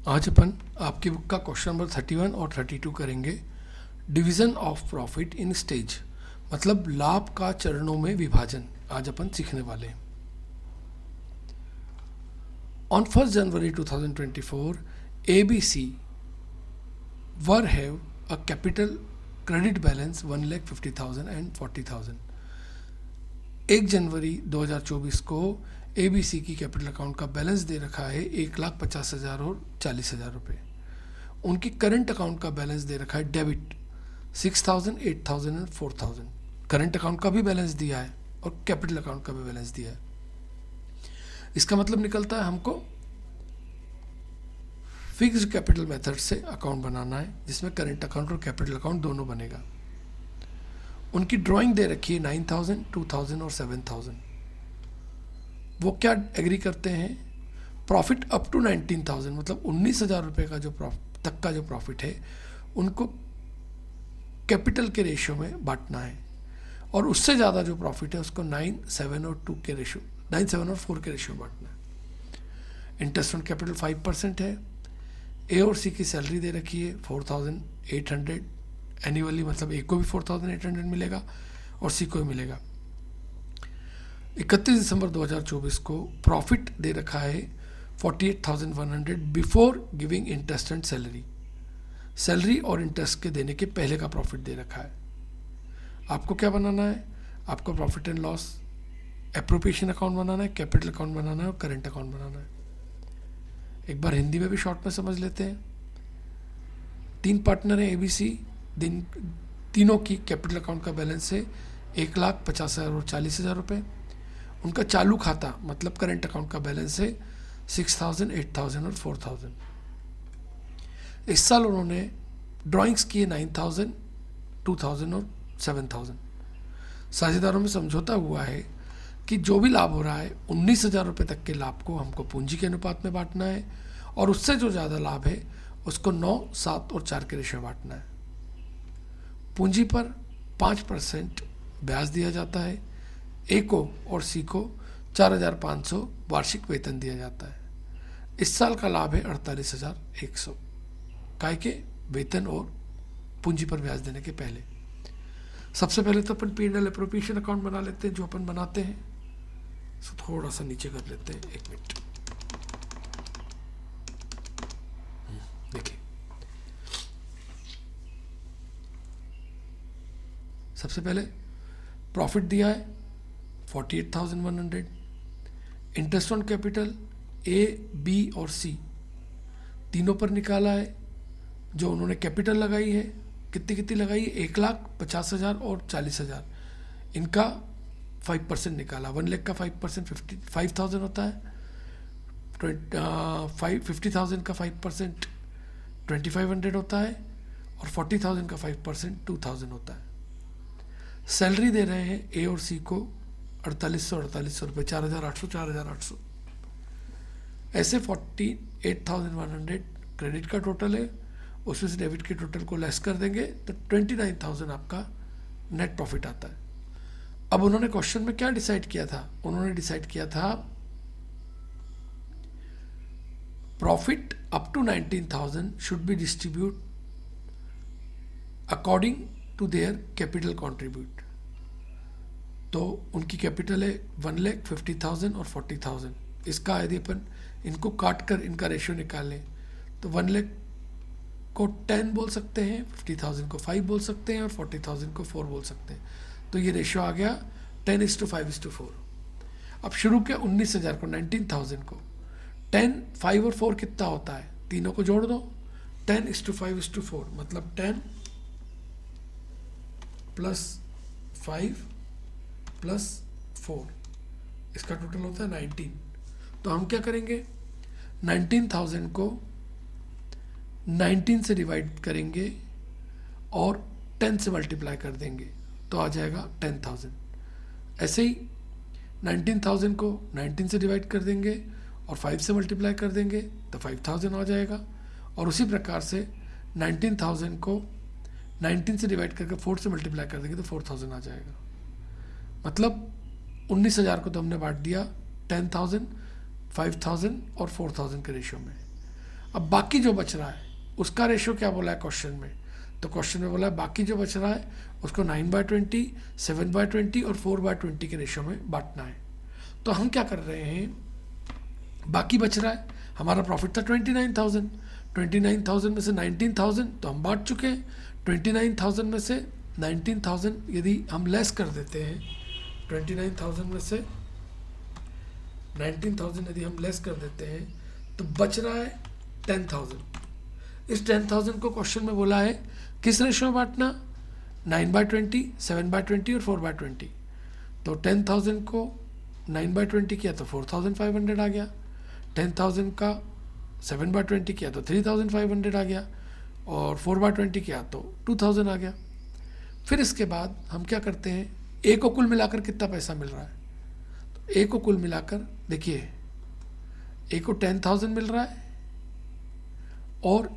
आज अपन आपकी बुक का क्वेश्चन नंबर 31 और 32 करेंगे। Division of profit in stage, मतलब लाभ का चरणों में विभाजन आज अपन सीखने वाले हैं। On 1 January 2024 ABC were have a capital credit balance 1,50,000 and 40,000। 1 जनवरी 2024 को ABC की कैपिटल अकाउंट का बैलेंस दे रखा है 1,50,000 और 40,000 रुपये। उनकी करंट अकाउंट का बैलेंस दे रखा है डेबिट 6,000, 8,000 एंड 4,000। करंट अकाउंट का भी बैलेंस दिया है और कैपिटल अकाउंट का भी बैलेंस दिया है। इसका मतलब निकलता है हमको फिक्स्ड कैपिटल मेथड से अकाउंट बनाना है, जिसमें करंट अकाउंट और कैपिटल अकाउंट दोनों बनेगा। उनकी ड्राइंग दे रखी है 9,000, 2,000 और 7,000। वो क्या एग्री करते हैं? प्रॉफिट अप टू 19,000, मतलब 19,000 रुपये का तक का जो प्रॉफिट है उनको कैपिटल के रेशियो में बांटना है, और उससे ज़्यादा जो प्रॉफिट है उसको 9, 7 और 4 के रेशियो में बांटना है। इंटरेस्ट ऑन कैपिटल 5% है। ए और सी की सैलरी दे रखी है 4,800 एनुअली, मतलब ए को भी 4,800 मिलेगा और सी को भी मिलेगा। 31 दिसंबर 2024 को प्रॉफिट दे रखा है 48,100 before giving interest and salary. Salary और इंटरेस्ट के देने के पहले का प्रॉफिट दे रखा है। आपको क्या बनाना है? आपको profit and loss appropriation account बनाना है, कैपिटल अकाउंट बनाना है और करंट अकाउंट बनाना है। एक बार हिंदी में भी शॉर्ट में समझ लेते हैं। 3 पार्टनर हैं ABC, तीनों की कैपिटल अकाउंट का बैलेंस है 1,50,000 और 40,000 रुपये। उनका चालू खाता मतलब करंट अकाउंट का बैलेंस है 6,000, 8,000 और 4,000। इस साल उन्होंने ड्राइंग्स किए 9,000, 2,000 और 7,000। साझेदारों में समझौता हुआ है कि जो भी लाभ हो रहा है 19,000 रुपये तक के लाभ को हमको पूंजी के अनुपात में बांटना है, और उससे जो ज़्यादा लाभ है उसको 9, 7 और 4 के रेशियो में बांटना है। पूंजी पर 5% ब्याज दिया जाता है। ए को और सी को 4,500 वार्षिक वेतन दिया जाता है। इस साल का लाभ है 48,100 काय के वेतन और पूंजी पर ब्याज देने के पहले। सबसे पहले तो अपन P&L एप्रोप्रिएशन अकाउंट बना लेते हैं, जो अपन बनाते हैं। सो थोड़ा सा नीचे कर लेते हैं, 1 मिनट। देखिए, सबसे पहले प्रॉफिट दिया है 48,100। Interest on capital A, B और C तीनों पर निकाला है। जो उन्होंने कैपिटल लगाई है कितनी लगाई है? 1,50,000 और 40,000। इनका 5% निकाला। 1 लाख का 5% 55,000 होता है। 50,000 का 5% 2,500 होता है, और 40,000 का 5% 2,000 होता है। सैलरी दे रहे हैं ए और सी को 4,800 रुपये, 4,800, 4,800। ऐसे 48,100 क्रेडिट का टोटल है, उसमें से डेबिट के टोटल को लेस कर देंगे तो 29,000 आपका नेट प्रॉफिट आता है। अब उन्होंने क्वेश्चन में क्या डिसाइड किया था? उन्होंने डिसाइड किया था profit up to 19,000 should be distribute according to their capital contribute. तो उनकी कैपिटल है 1,50,000 और 40,000। इसका यदि अपन इनको काट कर इनका रेशियो निकालें तो 1 लाख को 10 बोल सकते हैं, 50,000 को 5 बोल सकते हैं और 40,000 को 4 बोल सकते हैं। तो ये रेशियो आ गया 10:5:4। अब शुरू के 19,000 को, 19,000 को 10, 5 और 4 कितना होता है? तीनों को जोड़ दो, 10:5:4, मतलब 10 प्लस 5 प्लस 4, इसका टोटल होता है 19। तो हम क्या करेंगे? 19,000 को 19 से डिवाइड करेंगे और 10 से मल्टीप्लाई कर देंगे तो आ जाएगा 10,000। ऐसे ही 19,000 को 19 से डिवाइड कर देंगे और 5 से मल्टीप्लाई कर देंगे तो 5,000 आ जाएगा। और उसी प्रकार से 19,000 को 19 से डिवाइड करके 4 से मल्टीप्लाई कर देंगे तो 4,000 आ जाएगा। मतलब 19,000 को तो हमने बांट दिया 10,000, 5,000 और 4,000 के रेशियो में। अब बाकी जो बच रहा है उसका रेशो क्या बोला है क्वेश्चन में, तो क्वेश्चन में बोला है बाकी जो बच रहा है उसको 9/20, 7/20 और 4/20 के रेशो में बांटना है। तो हम क्या कर रहे हैं, बाकी बच रहा है, हमारा प्रॉफिट था 29,000, 29,000 में से 19,000 तो हम बांट चुके हैं। 29,000 में से 19,000 यदि हम लेस कर देते हैं, 29,000 में से 19,000 यदि हम लेस कर देते हैं तो बच रहा है 10,000। इस 10,000 को क्वेश्चन में बोला है किस रेशो में बांटना, 9/20, 7/20 और 4/20। तो 10,000 को 9/20 किया तो 4,500 आ गया, 10,000 का 7/20 किया तो 3,500 आ गया, और 4/20 किया तो 2,000 आ गया। फिर इसके बाद हम क्या करते हैं, ए को कुल मिलाकर कितना पैसा मिल रहा है, तो ए को कुल मिलाकर देखिए, ए को 10,000 मिल रहा है और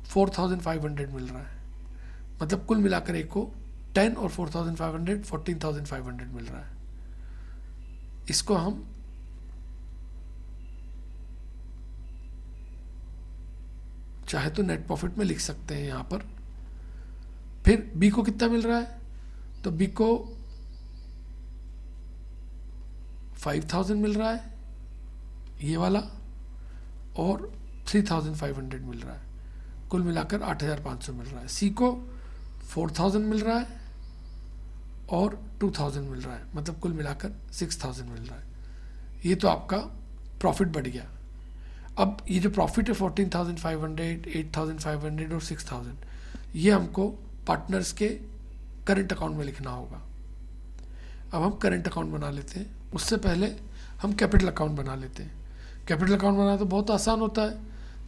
4,500 मिल रहा है, मतलब कुल मिलाकर ए को 10 और 4,500 14,500 मिल रहा है। इसको हम चाहे तो नेट प्रॉफिट में लिख सकते हैं यहाँ पर। फिर बी को कितना मिल रहा है, तो बी को 5,000 मिल रहा है ये वाला, और 3,500 मिल रहा है, कुल मिलाकर 8,500 मिल रहा है। सी को 4,000 मिल रहा है और 2,000 मिल रहा है, मतलब कुल मिलाकर 6,000 मिल रहा है। ये तो आपका प्रॉफिट बढ़ गया। अब ये जो प्रॉफिट है 14,500, 8,500 और 6,000, ये हमको पार्टनर्स के करंट अकाउंट में लिखना होगा। अब हम करंट अकाउंट बना लेते हैं, उससे पहले हम कैपिटल अकाउंट बना लेते हैं। कैपिटल अकाउंट बनाना तो बहुत आसान होता है,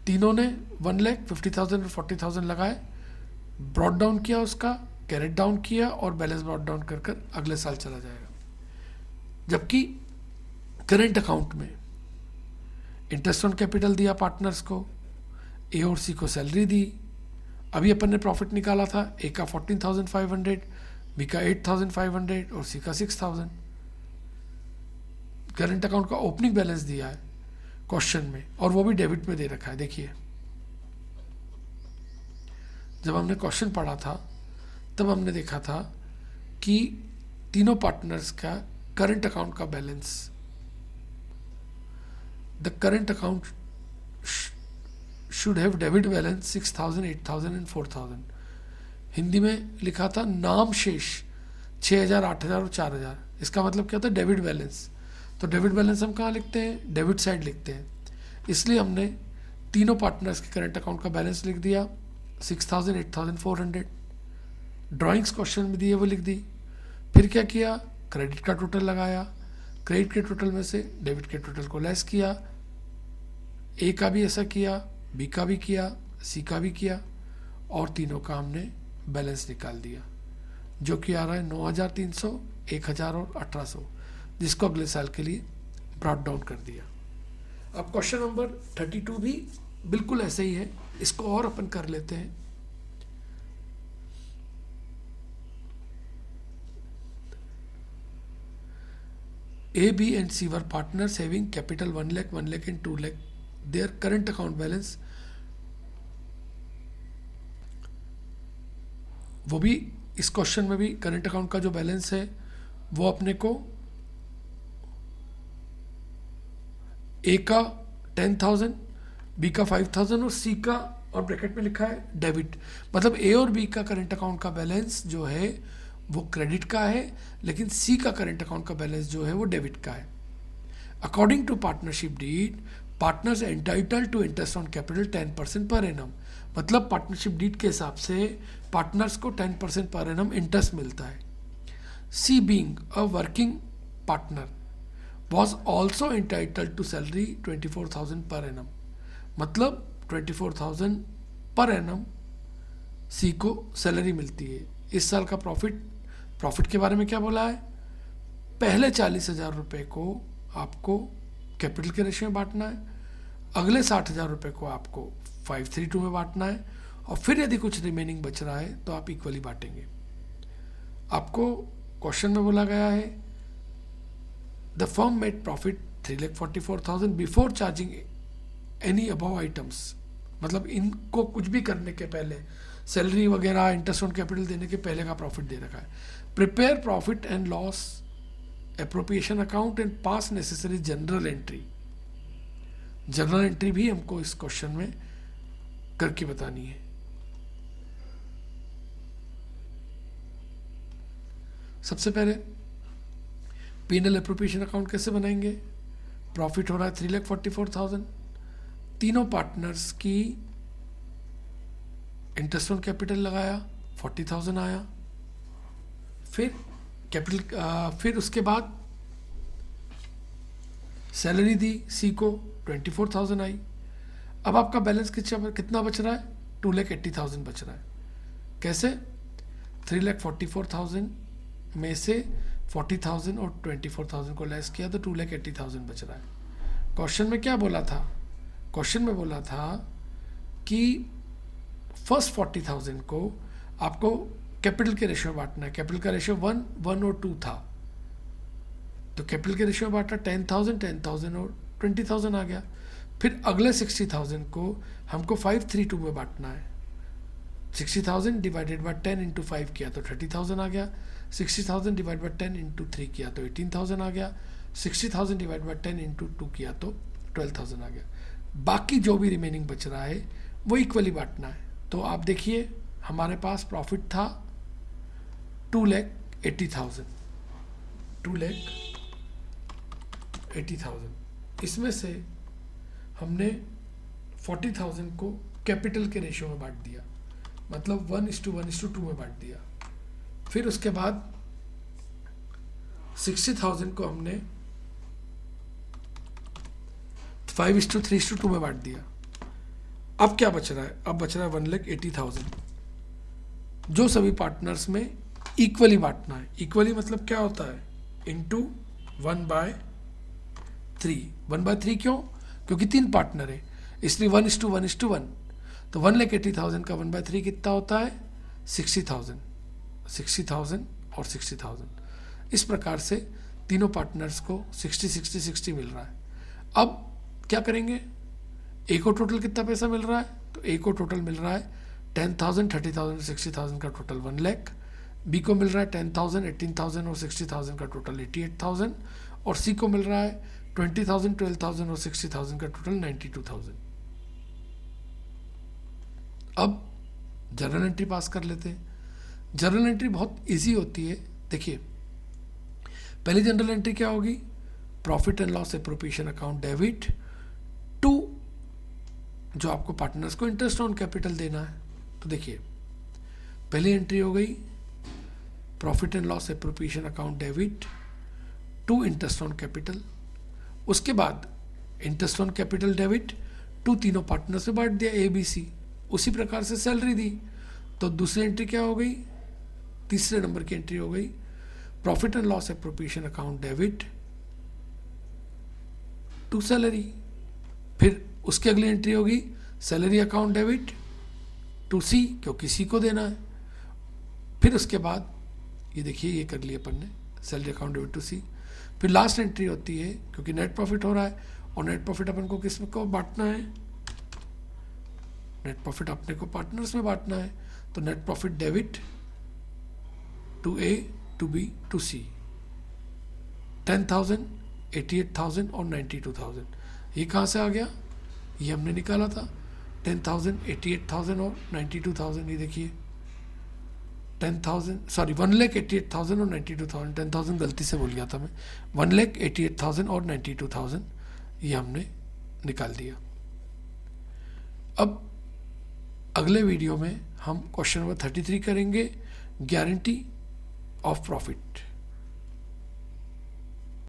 तीनों ने 1,50,000 और 40,000 लगाए, ब्रॉड डाउन किया, उसका कैरेट डाउन किया और बैलेंस ब्रॉड डाउन कर कर अगले साल चला जाएगा। जबकि करंट अकाउंट में इंटरेस्ट ऑन कैपिटल दिया पार्टनर्स को, ए और सी को सैलरी दी, अभी अपन ने प्रॉफिट निकाला था, ए का 14,500, बी का 8,500 और सी का 6,000। करंट अकाउंट का ओपनिंग बैलेंस दिया है क्वेश्चन में, और वो भी डेबिट में दे रखा है। देखिए जब हमने क्वेश्चन पढ़ा था तब हमने देखा था कि तीनों पार्टनर्स का करंट अकाउंट का balance, the current account should have debit balance 6,000, 8,000 and 4,000। Hindi में लिखा था नाम शेष 6,000, 8,000 और 4,000। इसका मतलब क्या होता है, डेबिट बैलेंस। तो डेबिट बैलेंस हम कहाँ लिखते हैं, डेबिट साइड लिखते हैं। इसलिए हमने तीनों पार्टनर्स के करंट अकाउंट का बैलेंस लिख दिया 6,000, 8,400। ड्राइंग्स क्वेश्चन में दिए वो लिख दी। फिर क्या किया, क्रेडिट का टोटल लगाया, क्रेडिट के टोटल में से डेबिट के टोटल को लेस किया। ए का भी ऐसा किया, बी का भी किया, सी का भी किया, और तीनों का हमने बैलेंस निकाल दिया, जो कि आ रहा है 9,300, 1,000 और 1,800, जिसको अगले साल के लिए ब्रॉड डाउन कर दिया। अब क्वेश्चन नंबर 32 भी बिल्कुल ऐसे ही है, इसको और अपन कर लेते हैं। A, B and C were partners having capital 1 lakh, 1 lakh and 2 lakh. Their current account balance, वो भी इस क्वेश्चन में भी करंट अकाउंट का जो बैलेंस है वो अपने को ए का 10,000, बी का 5,000 और सी का, और ब्रैकेट में लिखा है डेबिट, मतलब ए और बी का करंट अकाउंट का बैलेंस जो है वो क्रेडिट का है, लेकिन सी का करंट अकाउंट का बैलेंस जो है वो डेबिट का है। According to partnership deed, partners entitled to interest on capital 10% per annum, मतलब पार्टनरशिप डीड के हिसाब से पार्टनर्स को 10% पर एनम इंटरेस्ट मिलता है। C being a working partner was also entitled to salary 24,000 पर एनम, मतलब 24,000 पर एनम सी को सैलरी मिलती है। इस साल का प्रॉफिट के बारे में क्या बोला है, पहले 40,000 रुपये को आपको कैपिटल के रेशियो में बांटना है, अगले 60,000 रुपये को आपको 532 में बांटना है, और फिर यदि कुछ रिमेनिंग बच रहा है तो आप इक्वली बांटेंगे। आपको क्वेश्चन में बोला गया है the firm made profit 3,44,000 before charging any above items, मतलब इनको कुछ भी करने के पहले, सैलरी वगैरह इंटरेस्ट ऑन कैपिटल देने के पहले का प्रॉफिट दे रखा है. Prepare profit and loss appropriation account and pass necessary general entry. General entry भी हमको इस क्वेश्चन में करके बतानी है. सबसे पहले पीएनएल एप्रोप्रिएशन अकाउंट कैसे बनाएंगे. प्रॉफिट हो रहा है 3,44,000. तीनों पार्टनर्स की इंटरेस्ट ऑन कैपिटल लगाया, 40,000 आया. फिर कैपिटल, फिर उसके बाद सैलरी दी सी को, 24,000 आई. अब आपका बैलेंस कितना बच रहा है, 2,80,000 बच रहा है. कैसे, 3,44,000 में से 40,000 और 24,000 को लेस किया तो 2,80,000 बच रहा है. क्वेश्चन में क्या बोला था, क्वेश्चन में बोला था कि फर्स्ट 40,000 को आपको कैपिटल के रेशियो में बांटना है. कैपिटल का रेशियो 1 और 2 था, तो कैपिटल के रेशियो में बांटा, 10,000 10,000 और 20,000 आ गया. फिर अगले 60,000 को हमको 532 में बांटना है. 60,000 डिवाइडेड बाय 10 इंटू 5 किया तो 30,000 आ गया. 60,000 डिवाइड बाय 10 इंटू 3 किया तो 18,000 आ गया. 60,000 डिवाइड बाय 10 इंटू 2 किया तो 12,000 आ गया. बाकी जो भी रिमेनिंग बच रहा है वो इक्वली बांटना है. तो आप देखिए हमारे पास प्रॉफिट था 2,80,000. 2,80,000. इसमें से हमने 40,000 को कैपिटल के रेशियो में बांट दिया, मतलब 1:1:2 में बांट दिया. फिर उसके बाद 60,000 को हमने 5:3:2 में बांट दिया. अब क्या बच रहा है, अब बच रहा है 1,80,000 जो सभी पार्टनर्स में इक्वली बांटना है. इक्वली मतलब क्या होता है, इंटू 1/3. 1/3 क्यों, क्योंकि 3 पार्टनर है, इसलिए 1:1:1. तो 1,80,000 का 1/3 कितना होता है, 60,000 और 60,000. इस प्रकार से तीनों पार्टनर्स को 60 मिल रहा है. अब क्या करेंगे, ए को टोटल कितना पैसा मिल रहा है, तो ए को टोटल मिल रहा है 10,000 30,000 60,000 का टोटल 1 लाख. बी को मिल रहा है 10,000 18,000 और 60,000 का टोटल 88,000. और सी को मिल रहा है 20,000 12,000 और 60,000 का टोटल 92,000. अब जर्नल एंट्री पास कर लेते हैं. जर्नल एंट्री बहुत इजी होती है. देखिए पहली जनरल एंट्री क्या होगी, profit and loss appropriation account debit to जो आपको पार्टनर्स को इंटरेस्ट ऑन कैपिटल देना है. तो देखिए पहली एंट्री हो गई profit and loss appropriation account debit to interest on capital. उसके बाद interest on capital debit to तीनों पार्टनर्स में बांट दिया ए बी सी. उसी प्रकार से सैलरी दी. तो दूसरी एंट्री क्या हो गई, तीसरे नंबर की एंट्री हो गई profit and loss appropriation account debit to salary. फिर उसकी अगली एंट्री होगी salary account debit to C, क्योंकि सी को देना है. फिर उसके बाद ये देखिए ये कर लिया अपन ने, सैलरी अकाउंट डेबिट टू सी. फिर लास्ट एंट्री होती है, क्योंकि नेट प्रॉफिट हो रहा है और नेट प्रॉफिट अपन को किस में को बांटना है, नेट प्रॉफिट अपने को पार्टनर्स में बांटना है. तो net profit debit to a to b to c 10,000 88,000 और 92,000. ये कहाँ से आ गया, ये हमने निकाला था 10,000 88,000 और 92,000. ये देखिए 1,88,000 और 92,000. 10,000 गलती से बोल गया था मैं, 1,88,000 और 92,000 ये हमने निकाल दिया. अब अगले वीडियो में हम क्वेश्चन नंबर 33 करेंगे, गारंटी ऑफ प्रॉफिट.